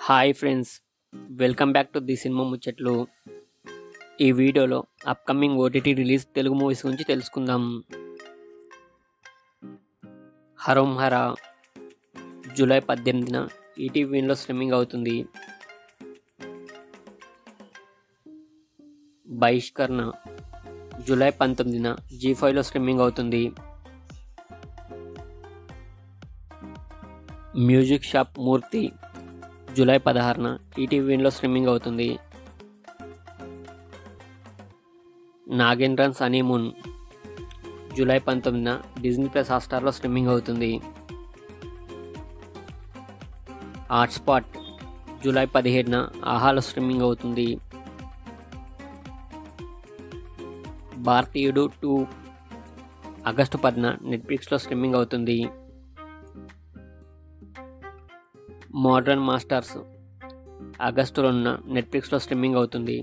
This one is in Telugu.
Hi friends, welcome back to the cinema ముచ్చట్లు. ఈ వీడియోలో upcoming OTT release Telugu movies గురించి తెలుసుకుందాం. హరోం హరా జూలై 18న ఈటీవీలో స్ట్రీమింగ్ అవుతుంది. బహిష్కరణ జూలై 19న జీ5లో స్ట్రీమింగ్ అవుతుంది. మ్యూజిక్ షాప్ మూర్తి జూలై 16న ఈటీవీలో స్ట్రీమింగ్ అవుతుంది. నాగేంద్రన్స్ హనీమూన్ జూలై 19న డిజ్నీ ప్లస్ హాట్స్టార్లో స్ట్రీమింగ్ అవుతుంది. హాట్స్పాట్ జూలై 17న ఆహాలో స్ట్రీమింగ్ అవుతుంది. భారతీయుడు 2 ఆగస్టు 10న నెట్ఫ్లిక్స్లో స్ట్రీమింగ్ అవుతుంది. మోడ్రన్ మాస్టర్స్ ఆగస్టు 2న నెట్ఫ్లిక్స్లో స్ట్రీమింగ్ అవుతుంది.